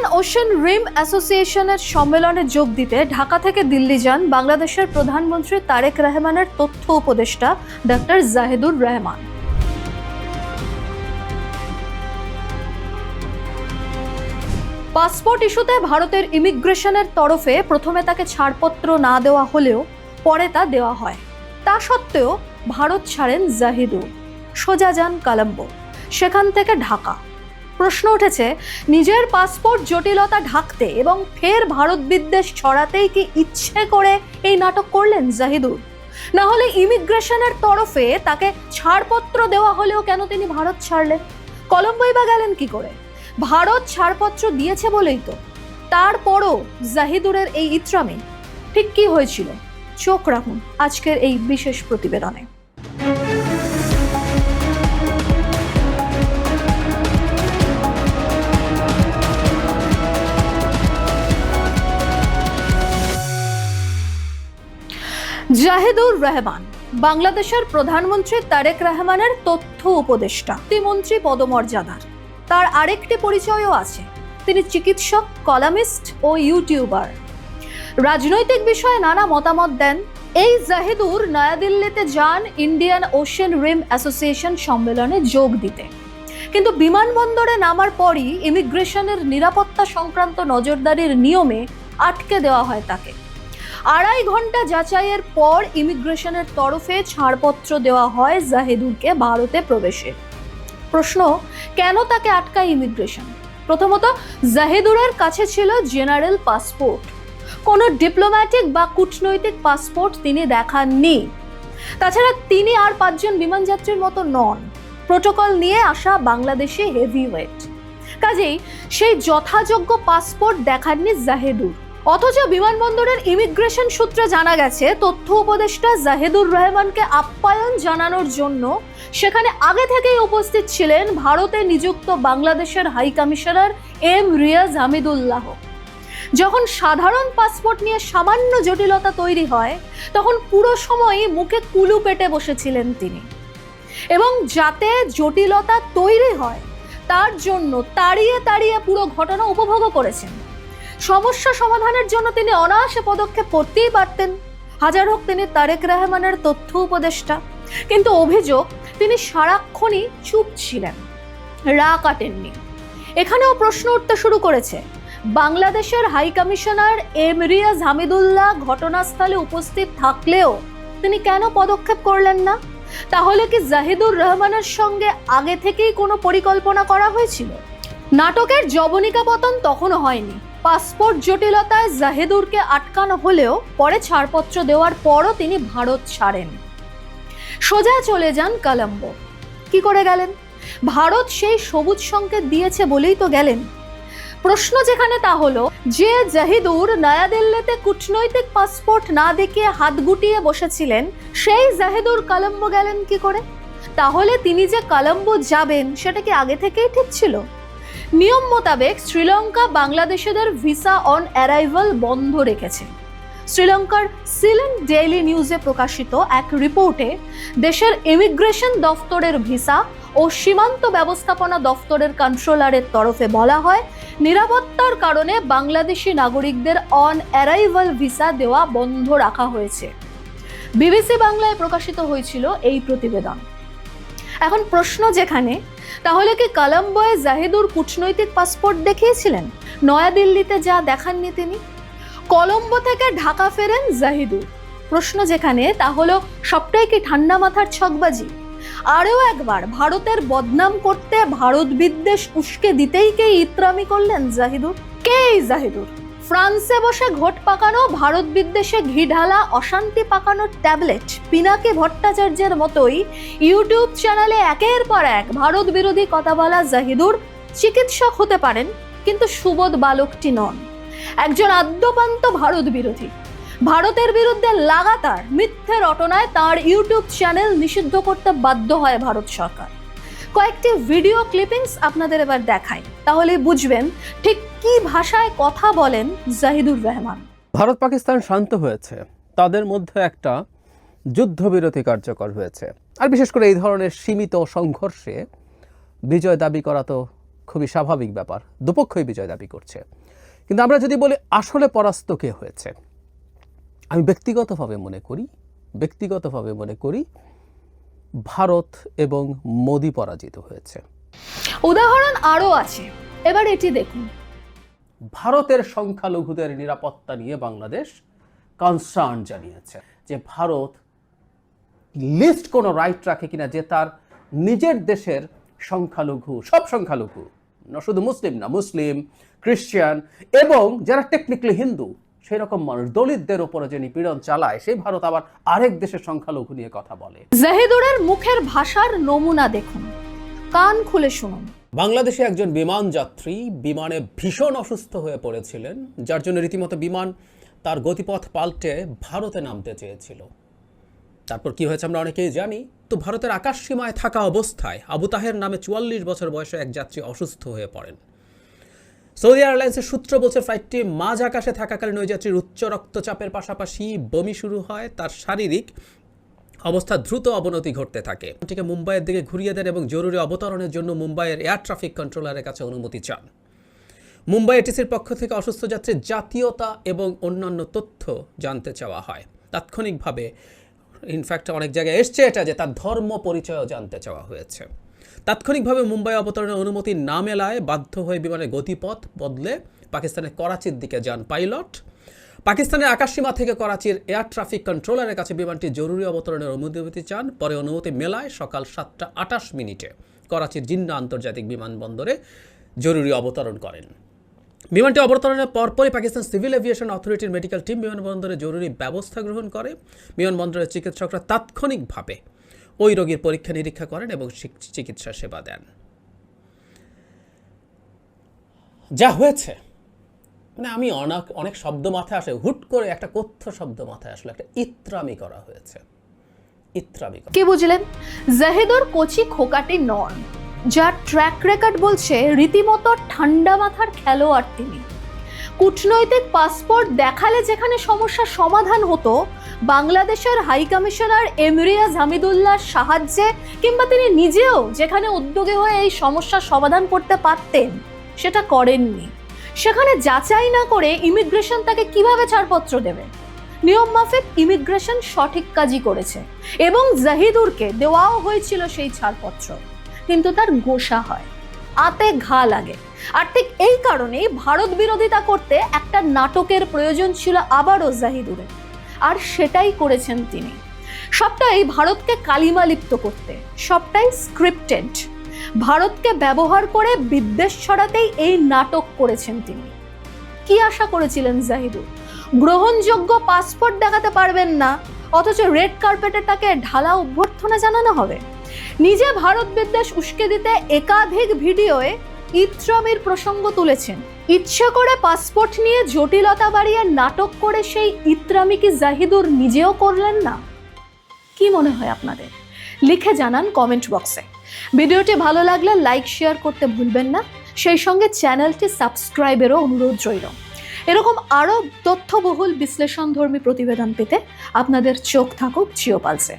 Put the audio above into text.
Indian ocean রিম অ্যাসোসিয়েশনের সম্মেলনে যোগ দিতে ঢাকা থেকে দিল্লি যান বাংলাদেশের প্রধানমন্ত্রী তারেক রহমানের তথ্য উপদেষ্টা ডক্টর জাহিদুর রহমান। পাসপোর্ট ইস্যুতে ভারতের ইমিগ্রেশনের তরফে প্রথমে তাকে ছাড়পত্র না দেওয়া হলেও পরে তা দেওয়া হয়। তা সত্ত্বেও ভারত ছাড়েন জাহিদুর, সোজা যান কলম্বো, সেখান থেকে ঢাকা। প্রশ্ন উঠেছে, নিজের পাসপোর্ট জটিলতা ঢাকতে এবং ফের ভারত বিদ্বেষ ছড়াতেই কি ইচ্ছে করে এই নাটক করলেন জাহিদুর? না হলে ইমিগ্রেশনের তরফে তাকে ছাড়পত্র দেওয়া হলেও কেন তিনি ভারত ছাড়লেন? কলম্বোই বা গেলেন কি করে? ভারত ছাড়পত্র দিয়েছে বলেই তো। তারপরও জাহিদুরের এই ইত্রামি ঠিক কি হয়েছিল? চোখ রাখুন আজকের এই বিশেষ প্রতিবেদনে। জাহিদুর রহমান বাংলাদেশের প্রধানমন্ত্রী তারেক রহমানের তথ্য উপদেষ্টা, প্রতিমন্ত্রী পদমর্যাদার। তার আরেকটি পরিচয়ও আছে, তিনি চিকিৎসক, কলামিস্ট ও ইউটিউবার। রাজনৈতিক বিষয়ে নানা মতামত দেন। এই জাহিদুর নয়াদিল্লিতে যান ইন্ডিয়ান ওশেন রিম অ্যাসোসিয়েশন সম্মেলনে যোগ দিতে, কিন্তু বিমানবন্দরে নামার পরই ইমিগ্রেশনের নিরাপত্তা সংক্রান্ত নজরদারির নিয়মে আটকে দেওয়া হয় তাকে। 2.5 ঘন্টা যাচাইয়ের পর ইমিগ্রেশনের তরফে ছাড়পত্র দেওয়া হয় জাহিদুরকে ভারতে প্রবেশে। প্রশ্ন, কেন তাকে আটকায় ইমিগ্রেশন? প্রথমত, জাহিদুরের কাছে ছিল জেনারেল পাসপোর্ট, কোনো ডিপ্লোম্যাটিক বা কূটনৈতিক পাসপোর্ট তিনি দেখাননি। তাছাড়া তিনি আর 5 জন বিমানযাত্রীর মতো নন, প্রোটোকল নিয়ে আসা বাংলাদেশি হেভিওয়েট। কাজেই সেই যথাযোগ্য পাসপোর্ট দেখাননি জাহিদুর। অথচ বিমানবন্দরের ইমিগ্রেশন সূত্রে জানা গেছে, তথ্য উপদেষ্টা জাহিদুর রহমানকে আপ্যায়ন জানানোর জন্য সেখানে আগে থেকেই উপস্থিত ছিলেন ভারতে নিযুক্ত বাংলাদেশের high commissioner M Riaz Hamidullah. যখন সাধারণ পাসপোর্ট নিয়ে সামান্য জটিলতা তৈরি হয়, তখন পুরো সময়ই মুখে কুলু পেটে বসেছিলেন তিনি, এবং যাতে জটিলতা তৈরি হয় তার জন্য তাড়িয়ে তাড়িয়ে পুরো ঘটনা উপভোগও করেছেন। সমস্যা সমাধানের জন্য তিনি অনায়াসে পদক্ষেপ করতেই পারতেন, হাজার হোক তিনি তারেক রহমানের তথ্য উপদেষ্টা। কিন্তু অভিযোগ, তিনি সারাক্ষণই চুপ ছিলেন, রা কাটেননি। এখানেও প্রশ্ন উঠতে শুরু করেছে, বাংলাদেশের high commissioner M Riaz Hamidullah ঘটনাস্থলে উপস্থিত থাকলেও তিনি কেন পদক্ষেপ করলেন না? তাহলে কি জাহিদুর রহমানের সঙ্গে আগে থেকেই কোনো পরিকল্পনা করা হয়েছিল? নাটকের জবনিকা পতন তখনও হয়নি। পাসপোর্ট জটিলতায় জাহিদুরকে আটকানো হলেও পরে ছাড়পত্র দেওয়ার পরও তিনি ভারত ছাড়েন, সোজা চলে যান কলম্বো। কি করে গেলেন? ভারত সেই সবুজ সংকেত দিয়েছে বলেই তো গেলেন। প্রশ্ন যেখানে তা হলো, যে জাহিদুর নয়াদিল্লিতে কূটনৈতিক পাসপোর্ট না দেখিয়ে হাত গুটিয়ে বসেছিলেন, সেই জাহিদুর কলম্বো গেলেন কি করে? তাহলে তিনি যে কলম্বো যাবেন সেটা কি আগে থেকেই ঠিক ছিল? নিয়ম মোতাবেক শ্রীলঙ্কা বাংলাদেশিদের ভিসা অন অ্যারাইভাল বন্ধ রেখেছে। শ্রীলঙ্কার সিলেন ডেইলি নিউজে প্রকাশিত এক রিপোর্টে দেশের ইমিগ্রেশন দফতরের ভিসা ও সীমান্ত ব্যবস্থাপনা দফতরের কন্ট্রোলারের তরফে বলা হয়, নিরাপত্তার কারণে বাংলাদেশি নাগরিকদের অন অ্যারাইভাল ভিসা দেওয়া বন্ধ রাখা হয়েছে। বিবিসি বাংলায় প্রকাশিত হয়েছিল এই প্রতিবেদন। এখন প্রশ্ন যেখানে, তাহলে কি কলম্বোয় জাহিদুর কূটনৈতিক পাসপোর্ট দেখিয়েছিলেন? নয়াদিল্লিতে যা দেখাননি তিনি। কলম্বো থেকে ঢাকা ফেরেন জাহিদুর। প্রশ্ন যেখানে, তাহলে সবটাই কি ঠান্ডা মাথার ছকবাজি? আরও একবার ভারতের বদনাম করতে, ভারত বিদ্বেষ উস্কে দিতেই কে ইত্রামি করলেন জাহিদুর? কে এই জাহিদুর? ফ্রান্সে বসে ঘোট পাকানো, ভারত বিদ্বেষে ঘি ঢালা, অশান্তি পাকানোর ট্যাবলেট পিনাকি ভট্টাচার্যের মতোই ইউটিউব চ্যানেলে একের পর এক ভারত বিরোধী কথা বলা জাহিদুর চিকিৎসক হতে পারেন, কিন্তু সুবোধ বালকটি নন। একজন আদ্যপান্ত ভারত বিরোধী। ভারতের বিরুদ্ধে লাগাতার মিথ্যে রটনায় তার ইউটিউব চ্যানেল নিষিদ্ধ করতে বাধ্য হয় ভারত সরকার। কয়েকটি ভিডিও ক্লিপিংস আপনাদের এবার দেখাই, তাহলে বুঝবেন ঠিক কি ভাষায় কথা বলেন জাহিদুর রহমান। ভারত পাকিস্তান শান্ত হয়েছে, তাদের মধ্যে একটা যুদ্ধবিরতি কার্যকর হয়েছে। আর বিশেষ করে এই ধরনের সীমিত সংঘর্ষে বিজয় দাবি করা তো খুবই স্বাভাবিক ব্যাপার, দুপক্ষই বিজয় দাবি করছে। কিন্তু আমরা যদি বলি আসলে পরাস্ত কে হয়েছে, আমি ব্যক্তিগতভাবে মনে করি ভারত এবং মোদি পরাজিত হয়েছে। উদাহরণ আরও আছে, এবার এটি দেখুন। ভারতের সংখ্যালঘুদের নিরাপত্তা নিয়ে বাংলাদেশ কনসার্ন জানিয়েছে যে ভারত লিস্ট কোনো রাইট রাখে কিনা যে তার নিজের দেশের সংখ্যালঘু, সব সংখ্যালঘু না, শুধু মুসলিম না, মুসলিম, খ্রিস্টান এবং যারা টেকনিক্যালি হিন্দু সেই রকম মানুষ, দলিতদের উপরে যে নিপীড়ন চালায়, সেই ভারত আবার আরেক দেশের সংখ্যালঘু নিয়ে কথা বলে। জাহিদুরের মুখের ভাষার নমুনা দেখুন, কান খুলে শুনুন। বাংলাদেশে একজন বিমান যাত্রী বিমানে ভীষণ অসুস্থ হয়ে পড়েছিলেন, যার জন্য রীতিমতো বিমান তার গতিপথ পাল্টে ভারতে নামতে চেয়েছিল। তারপর কি হয়েছে আমরা অনেকেই জানি। তো ভারতের আকাশ সীমায় থাকা অবস্থায় আবু তাহের নামে 44 বছর বয়সে এক যাত্রী অসুস্থ হয়ে পড়েন। সৌদি এয়ারলাইন্সের সূত্র বলছে ফ্লাইটটি মাঝ আকাশে থাকাকালীন ওই যাত্রীর উচ্চ রক্তচাপের পাশাপাশি বমি শুরু হয়, তার শারীরিক অবস্থা দ্রুত অবনতি ঘটতে থাকে। এটিকে মুম্বাইয়ের দিকে ঘুরিয়ে দেন এবং জরুরি অবতরণের জন্য মুম্বাইয়ের এয়ার ট্রাফিক কন্ট্রোলারের কাছে অনুমতি চান। মুম্বাই এটিসির পক্ষ থেকে অসুস্থ যাত্রীর জাতীয়তা এবং অন্যান্য তথ্য জানতে চাওয়া হয়। তাৎক্ষণিকভাবে ইনফ্যাক্ট অনেক জায়গায় এসছে এটা যে তার ধর্ম পরিচয়ও জানতে চাওয়া হয়েছে। তাৎক্ষণিকভাবে মুম্বাই অবতরণের অনুমতি না মেলায় বাধ্য হয়ে বিমানের গতিপথ বদলে পাকিস্তানের করাচির দিকে যান পাইলট। পাকিস্তানের আকাশসীমা থেকে করাচির এয়ার ট্রাফিক কন্ট্রোলারের কাছে বিমানটি জরুরি অবতরণের অনুমতি চান। পরে অনুমতি মেলায় সকাল 7:28 করাচির জিন্না আন্তর্জাতিক বিমানবন্দরে জরুরি অবতরণ করেন। বিমানটি অবতরণের পরপরই পাকিস্তান সিভিল এভিয়েশন অথরিটির মেডিকেল টিম বিমানবন্দরে জরুরি ব্যবস্থা গ্রহণ করে। বিমানবন্দরের চিকিৎসকরা তাৎক্ষণিকভাবে ওই রোগীর পরীক্ষা নিরীক্ষা করেন এবং চিকিৎসা সেবা দেন। যা হয়েছে মানে আমি অনেক শব্দ মাথায় আসে, হুট করে একটা কথ্য শব্দ মাথায় আসলে, একটা ইত্রামি করা হয়েছে। কি বুঝলেন? জাহিদুর কোচি খোকাটি নন, যার ট্র্যাক রেকর্ড বলছে রীতিমতো ঠান্ডা মাথার খেলোয়াড় তিনি। কূটনৈতিক পাসপোর্ট দেখালে যেখানে সমস্যার সমাধান হতো, বাংলাদেশের হাই কমিশনার এমরিয়াজ হামিদুল্লাহর সাহায্যে কিংবা তিনি নিজেও যেখানে উদ্যোগী হয়ে এই সমস্যার সমাধান করতে পারতেন, সেটা করেননি। সেখানে যাচাই না করে ইমিগ্রেশন তাকে কিভাবে ছাড়পত্র দেবে? নিয়ম মাফিক ইমিগ্রেশন সঠিক কাজই করেছে এবং জাহিদুরকে দেওয়াও হয়েছিল সেই ছাড়পত্র, কিন্তু তার গোসা হয়, আতে ঘা লাগে। আর ঠিক এই কারণেই ভারত বিরোধিতা করতে একটা নাটকের প্রয়োজন ছিল আবারও জাহিদুরের, আর সেটাই করেছেন তিনি। সবটাই ভারতকে কালিমা লিপ্ত করতে, সবটাই স্ক্রিপ্টেড। ভারতকে ব্যবহার করে বিদ্বেষ ছড়াতেই এই নাটক করেছেন তিনি। কি আশা করেছিলেন জাহিদুর? গ্রহণযোগ্য পাসপোর্ট দেখাতে পারবেন না, অথচ রেড কার্পেটে তাকে ঢালা অভ্যর্থনা জানানো হবে? নিজে ভারত বিদ্বেষ উস্কে দিতে একাধিক ভিডিওয়ে ইত্রামির প্রসঙ্গ তুলেছেন। ইচ্ছা করে পাসপোর্ট নিয়ে জটিলতা বাড়িয়ে নাটক করে সেই ইত্রামি কি জাহিদুর নিজেও করলেন না? কি মনে হয় আপনাদের? লিখে জানান কমেন্ট বক্সে। ভিডিওটি ভালো লাগলে লাইক শেয়ার করতে ভুলবেন না, সেই সঙ্গে চ্যানেলটি সাবস্ক্রাইবেরও অনুরোধ রইল। এরকম আরও তথ্যবহুল বিশ্লেষণধর্মী প্রতিবেদন পেতে আপনাদের চোখ থাকুক জিও পালসে।